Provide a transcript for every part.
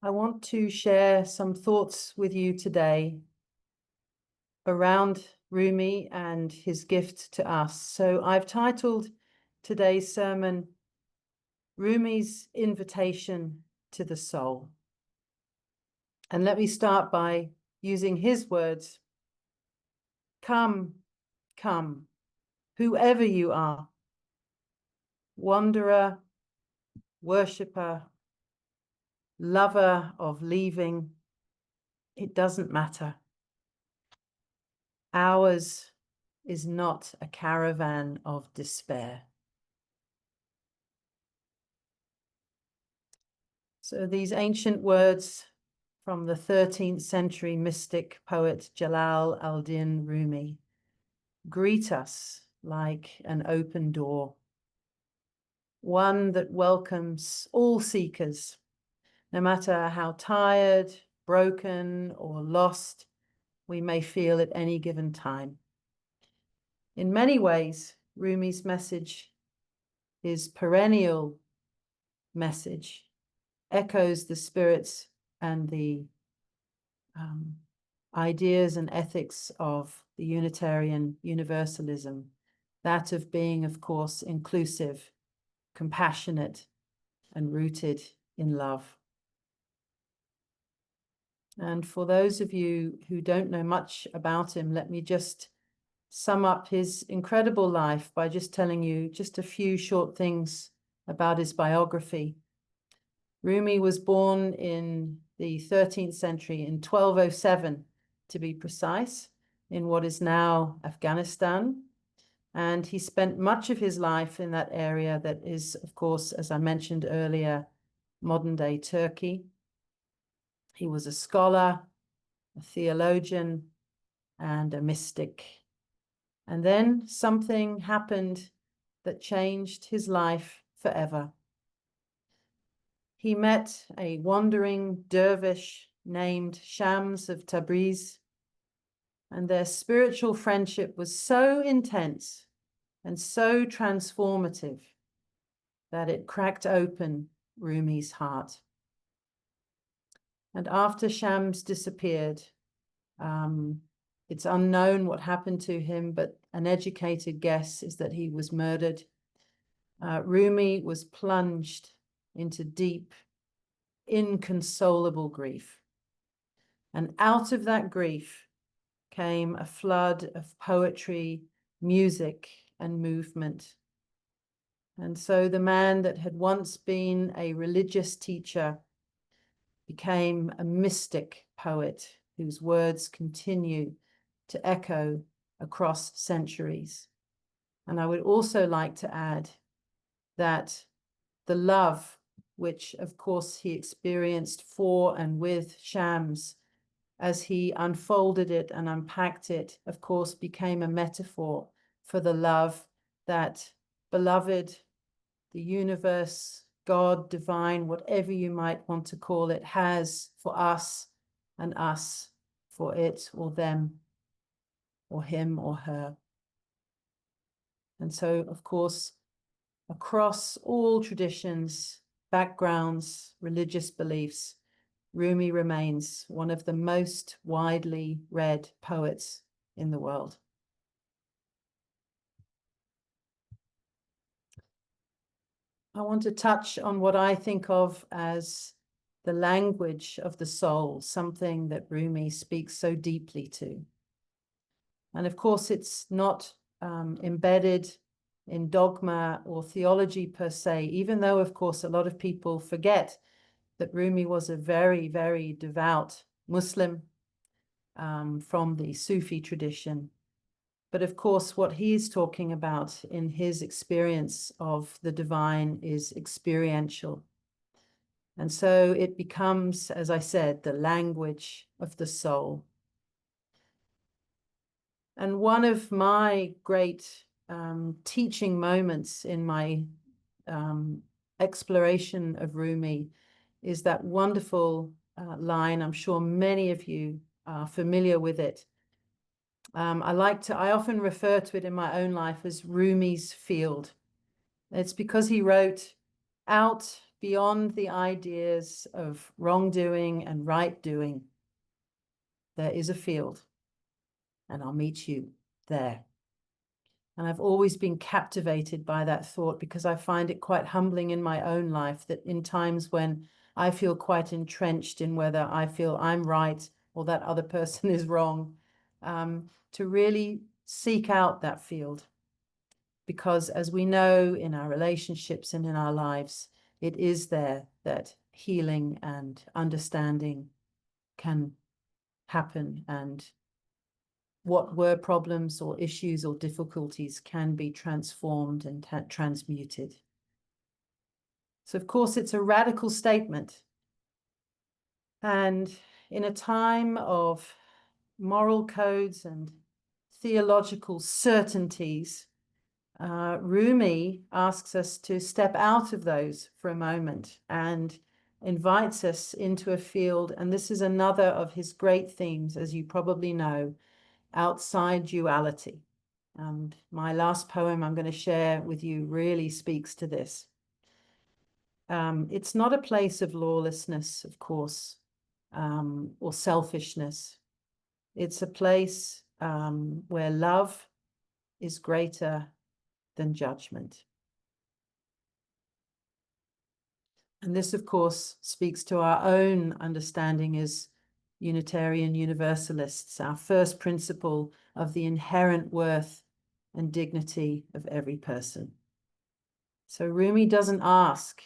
I want to share some thoughts with you today around Rumi and his gift to us. So I've titled today's sermon, Rumi's Invitation to the Soul. And let me start by using his words. Come, come, whoever you are, wanderer, worshipper, lover of leaving, it doesn't matter. Ours is not a caravan of despair. So these ancient words from the 13th century mystic poet Jalāl al-Dīn Rumi greet us like an open door, one that welcomes all seekers, no matter how tired, broken, or lost we may feel at any given time. In many ways, Rumi's message, his perennial message, echoes the spirits and the ideas and ethics of the Unitarian Universalism, that of being, of course, inclusive, compassionate, and rooted in love. And for those of you who don't know much about him, let me just sum up his incredible life by just telling you just a few short things about his biography. Rumi was born in the 13th century, in 1207 to be precise, in what is now Afghanistan. And he spent much of his life in that area that is, of course, as I mentioned earlier, modern-day Turkey. He was a scholar, a theologian, and a mystic. And then something happened that changed his life forever. He met a wandering dervish named Shams of Tabriz, and their spiritual friendship was so intense and so transformative that it cracked open Rumi's heart. And after Shams disappeared, it's unknown what happened to him, but an educated guess is that he was murdered. Rumi was plunged into deep, inconsolable grief. And out of that grief came a flood of poetry, music, and movement. And so the man that had once been a religious teacher became a mystic poet whose words continue to echo across centuries. And I would also like to add that the love, which of course he experienced for and with Shams, as he unfolded it and unpacked it, of course, became a metaphor for the love that beloved, the universe, God, divine, whatever you might want to call it, has for us and us for it or them or him or her. And so, of course, across all traditions, backgrounds, religious beliefs, Rumi remains one of the most widely read poets in the world. I want to touch on what I think of as the language of the soul, something that Rumi speaks so deeply to. And of course, it's not embedded in dogma or theology per se, even though, of course, a lot of people forget that Rumi was a very, very devout Muslim from the Sufi tradition. But of course, what he is talking about in his experience of the divine is experiential. And so it becomes, as I said, the language of the soul. And one of my great teaching moments in my exploration of Rumi is that wonderful line. I'm sure many of you are familiar with it. I often refer to it in my own life as Rumi's field. It's because he wrote, "Out beyond the ideas of wrongdoing and right doing, there is a field, and I'll meet you there. And I've always been captivated by that thought, because I find it quite humbling in my own life that in times when I feel quite entrenched in whether I feel I'm right or that other person is wrong, to really seek out that field. Because as we know in our relationships and in our lives, it is there that healing and understanding can happen, and what were problems or issues or difficulties can be transformed and transmuted. So, of course, it's a radical statement. And in a time of moral codes and theological certainties, Rumi asks us to step out of those for a moment and invites us into a field. And this is another of his great themes, as you probably know, outside duality. And my last poem I'm going to share with you really speaks to this. It's not a place of lawlessness, of course, or selfishness. It's a place where love is greater than judgment. And this, of course, speaks to our own understanding as Unitarian Universalists, our first principle of the inherent worth and dignity of every person. So Rumi doesn't ask,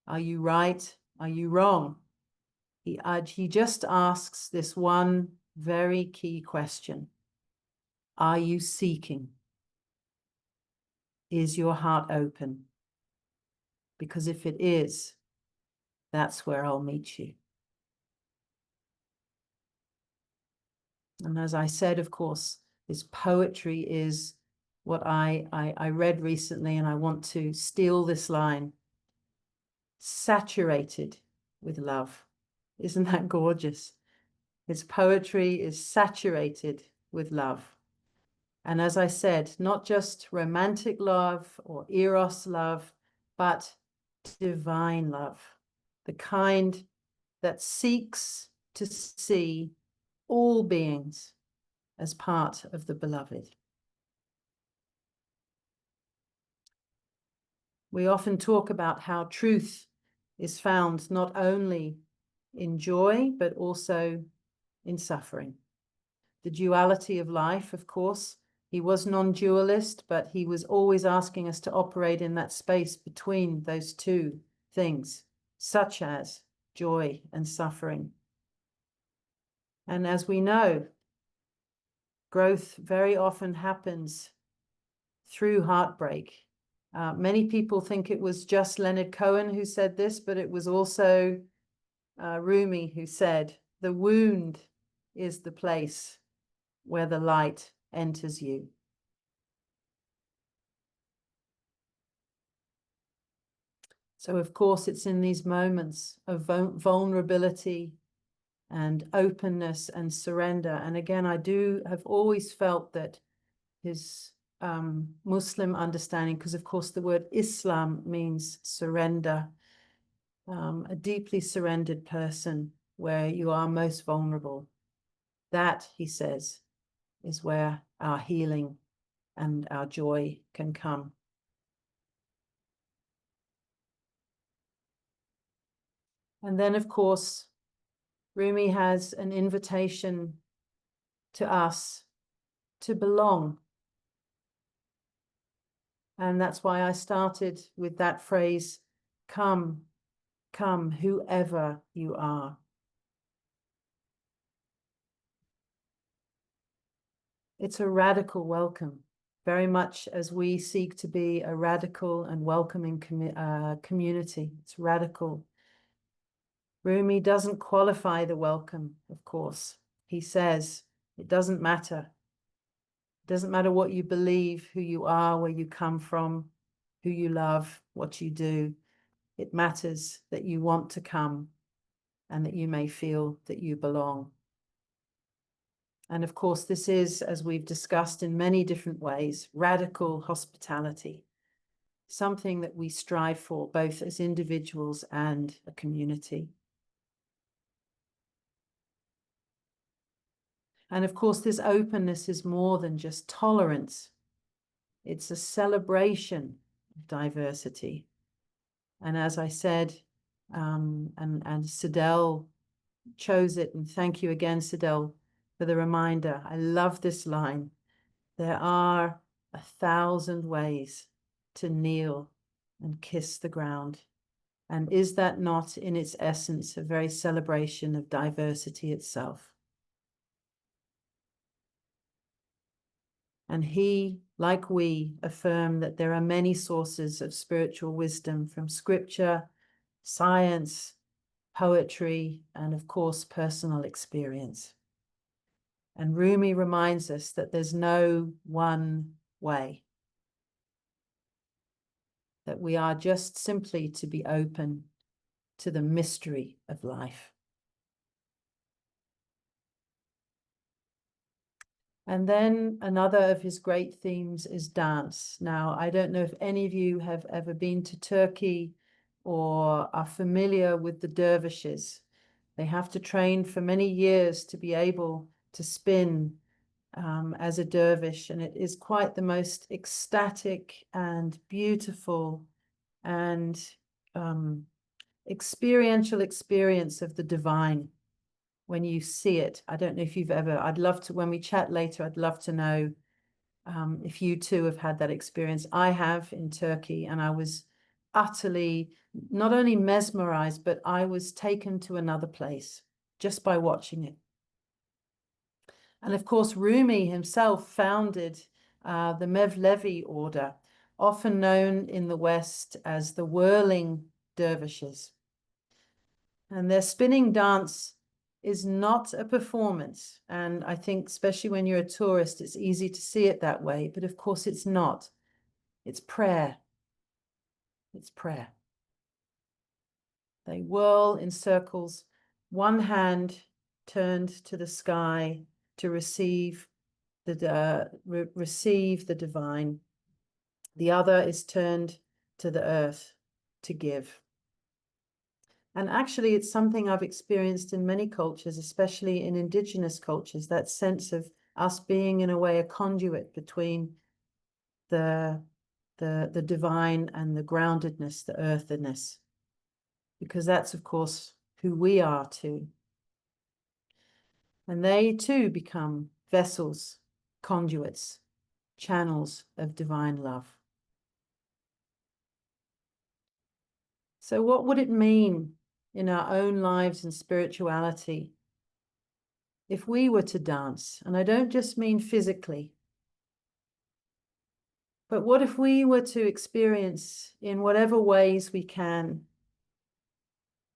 are you right? Are you wrong? He just asks this one very key question. Are you seeking? Is your heart open? Because if it is, that's where I'll meet you. And as I said, of course, this poetry is what I read recently, and I want to steal this line. Saturated with love. Isn't that gorgeous? His poetry is saturated with love. And as I said, not just romantic love or eros love, but divine love, the kind that seeks to see all beings as part of the beloved. We often talk about how truth is found not only in joy, but also in suffering. The duality of life, of course. He was non-dualist, but he was always asking us to operate in that space between those two things, such as joy and suffering. And as we know, growth very often happens through heartbreak. Many people think it was just Leonard Cohen who said this, but it was also Rumi who said, the wound is the place where the light enters you. So, of course, it's in these moments of vulnerability and openness and surrender. And again, I have always felt that his Muslim understanding, because of course the word Islam means surrender, a deeply surrendered person where you are most vulnerable. That, he says, is where our healing and our joy can come. And then, of course, Rumi has an invitation to us to belong. And that's why I started with that phrase, come, come, whoever you are. It's a radical welcome, very much as we seek to be a radical and welcoming community. It's radical. Rumi doesn't qualify the welcome, of course. He says, it doesn't matter. It doesn't matter what you believe, who you are, where you come from, who you love, what you do. It matters that you want to come and that you may feel that you belong. And of course, this is, as we've discussed in many different ways, radical hospitality. something that we strive for, both as individuals and a community. And of course, this openness is more than just tolerance. It's a celebration of diversity. And as I said, and Sidel chose it, and thank you again, Sidel, for the reminder. I love this line. There are 1,000 ways to kneel and kiss the ground. And is that not, in its essence, a very celebration of diversity itself? And he, like we, affirm that there are many sources of spiritual wisdom from scripture, science, poetry, and of course, personal experience. And Rumi reminds us that there's no one way, that we are just simply to be open to the mystery of life. And then another of his great themes is dance. Now, I don't know if any of you have ever been to Turkey or are familiar with the dervishes. They have to train for many years to be able to spin as a dervish, and it is quite the most ecstatic and beautiful and experiential experience of the divine when you see it. I don't know if you've ever, I'd love to, when we chat later, I'd love to know if you too have had that experience. I have in Turkey, and I was utterly not only mesmerized, but I was taken to another place just by watching it. And of course, Rumi himself founded the Mevlevi order, often known in the West as the whirling dervishes. And their spinning dance is not a performance. And I think, especially when you're a tourist, it's easy to see it that way. But of course, it's not. It's prayer. It's prayer. They whirl in circles, one hand turned to the sky to receive the divine. The other is turned to the earth to give. And actually, it's something I've experienced in many cultures, especially in indigenous cultures, that sense of us being, in a way, a conduit between the divine and the groundedness, the earthiness, because that's, of course, who we are too. And they too become vessels, conduits, channels of divine love. So what would it mean in our own lives and spirituality if we were to dance? And I don't just mean physically, but what if we were to experience, in whatever ways we can,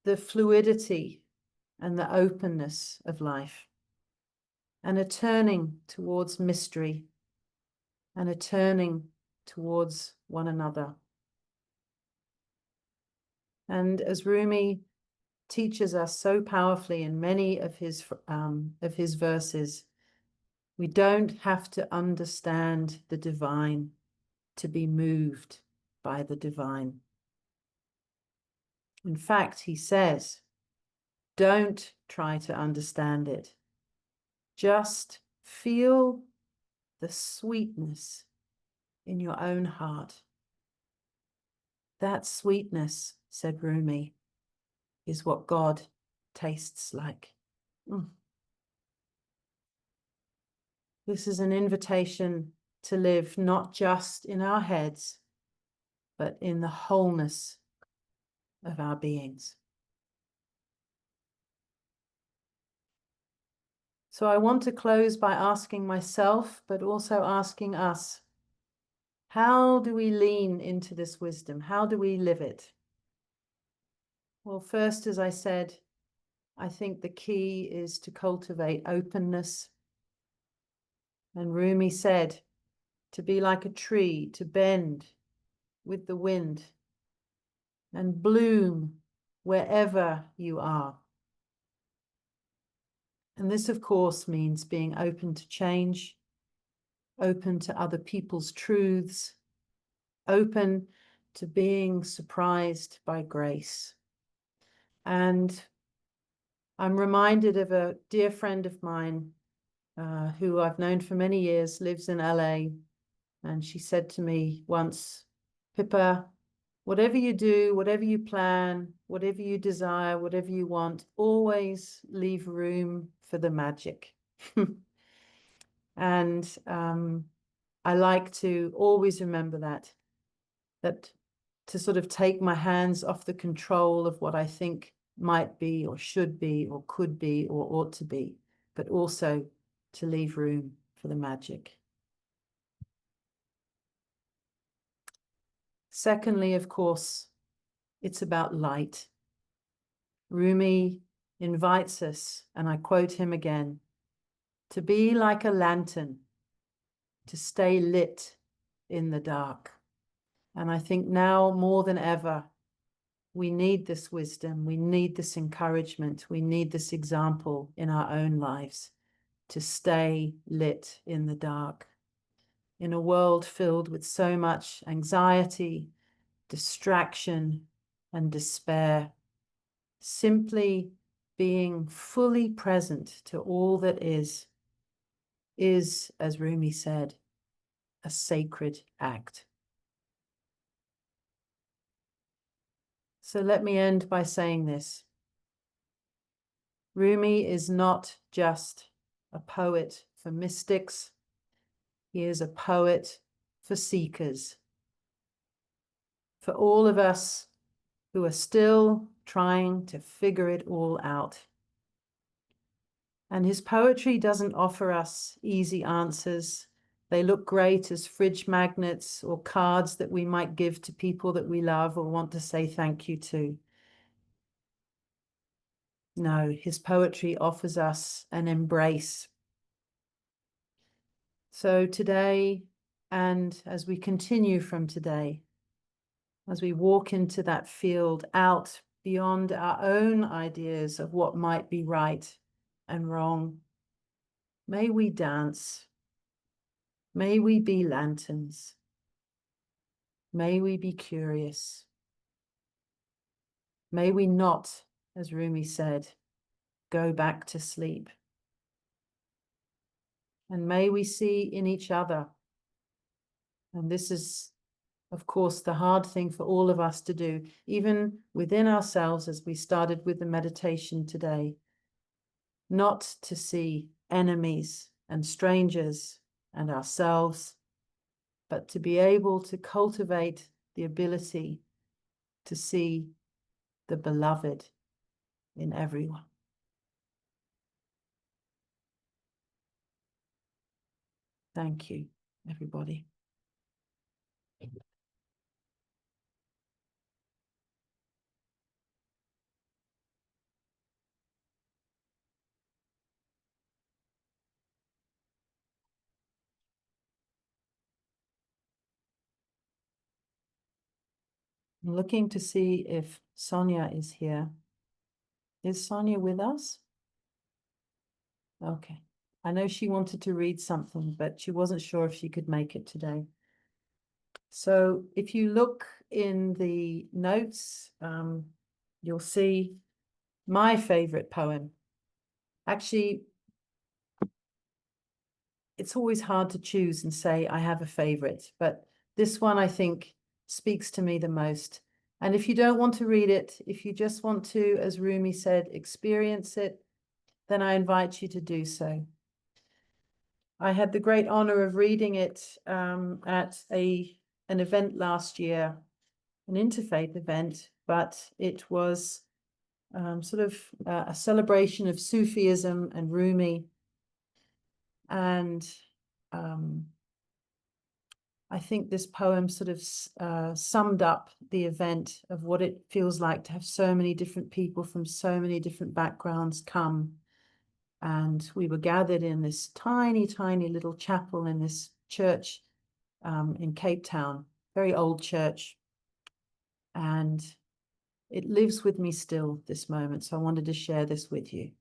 the fluidity and the openness of life, and a turning towards mystery, and a turning towards one another? And as Rumi teaches us so powerfully in many of his verses, we don't have to understand the divine to be moved by the divine. In fact, he says, don't try to understand it. Just feel the sweetness in your own heart. That sweetness, said Rumi, is what God tastes like. This is an invitation to live not just in our heads, but in the wholeness of our beings. So I want to close by asking myself, but also asking us, how do we lean into this wisdom? How do we live it? Well, first, as I said, I think the key is to cultivate openness. And Rumi said, to be like a tree, to bend with the wind and bloom wherever you are. And this, of course, means being open to change, open to other people's truths, open to being surprised by grace. And I'm reminded of a dear friend of mine who I've known for many years, lives in LA. And she said to me once, Pippa, whatever you do, whatever you plan, whatever you desire, whatever you want, always leave room for the magic. And I like to always remember that to sort of take my hands off the control of what I think might be or should be or could be or ought to be, but also to leave room for the magic. Secondly, of course, it's about light. Rumi invites us, and I quote him again, to be like a lantern, to stay lit in the dark. And I think now more than ever, we need this wisdom, we need this encouragement, we need this example in our own lives to stay lit in the dark. In a world filled with so much anxiety, distraction, and despair, simply being fully present to all that is, as Rumi said, a sacred act. So let me end by saying this. Rumi is not just a poet for mystics. He is a poet for seekers, for all of us who are still trying to figure it all out. And his poetry doesn't offer us easy answers. They look great as fridge magnets or cards that we might give to people that we love or want to say thank you to. No, his poetry offers us an embrace. So today, and as we continue from today, as we walk into that field out beyond our own ideas of what might be right and wrong, may we dance. May we be lanterns. May we be curious. May we not, as Rumi said, go back to sleep. And may we see in each other, and this is, of course, the hard thing for all of us to do, even within ourselves, as we started with the meditation today, not to see enemies and strangers and ourselves, but to be able to cultivate the ability to see the beloved in everyone. Thank you, everybody. I'm looking to see if Sonia is here. Is Sonia with us? Okay. I know she wanted to read something, but she wasn't sure if she could make it today. So if you look in the notes, you'll see my favorite poem. Actually, it's always hard to choose and say I have a favorite, but this one I think speaks to me the most. And if you don't want to read it, if you just want to, as Rumi said, experience it, then I invite you to do so. I had the great honor of reading it at an event last year, an interfaith event, but it was sort of a celebration of Sufism and Rumi. And I think this poem sort of summed up the event of what it feels like to have so many different people from so many different backgrounds come. And we were gathered in this tiny, tiny little chapel in this church in Cape Town, very old church. And it lives with me still, this moment. So I wanted to share this with you.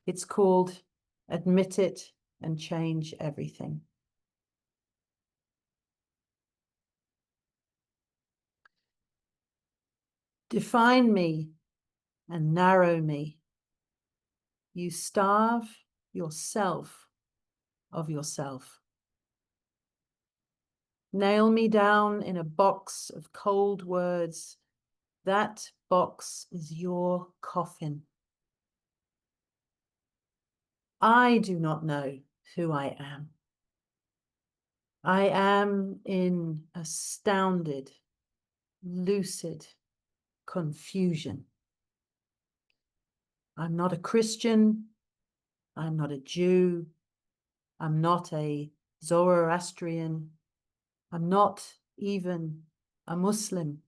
It's called Admit It and Change Everything. define me and narrow me. You starve yourself of yourself. Nail me down in a box of cold words. That box is your coffin. I do not know who I am. I am in astounded, lucid confusion. I'm not a Christian. I'm not a Jew. I'm not a Zoroastrian. I'm not even a Muslim.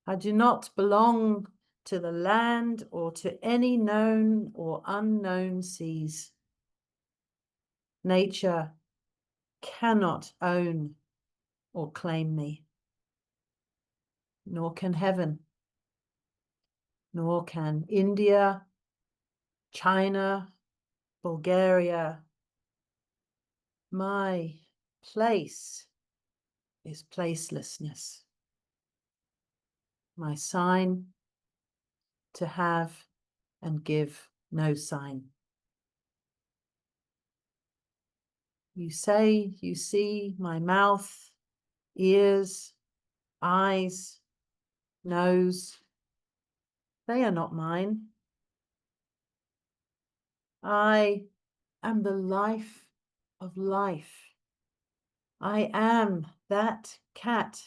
I do not belong to the land or to any known or unknown seas. Nature cannot own or claim me, nor can heaven, nor can India, China, Bulgaria. My place is placelessness. My sign, to have and give no sign. You say you see my mouth, ears, eyes, nose. They are not mine. I am the life of life. I am that cat,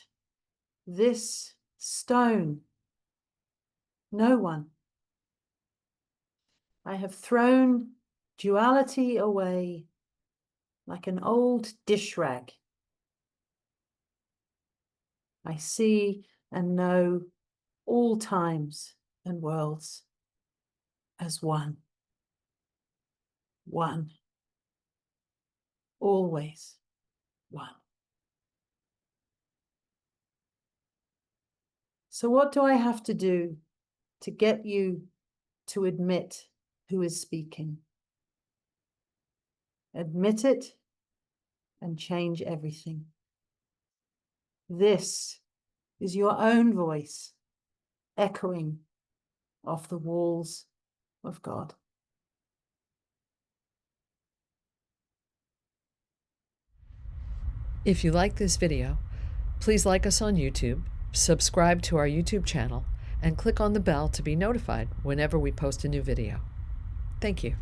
this stone. No one. I have thrown duality away like an old dish rag. I see and know all times and worlds as one. One. Always one. So what do I have to do to get you to admit who is speaking? Admit it and change everything. This is your own voice echoing off the walls of God. If you like this video, please like us on YouTube, subscribe to our YouTube channel, and click on the bell to be notified whenever we post a new video. Thank you.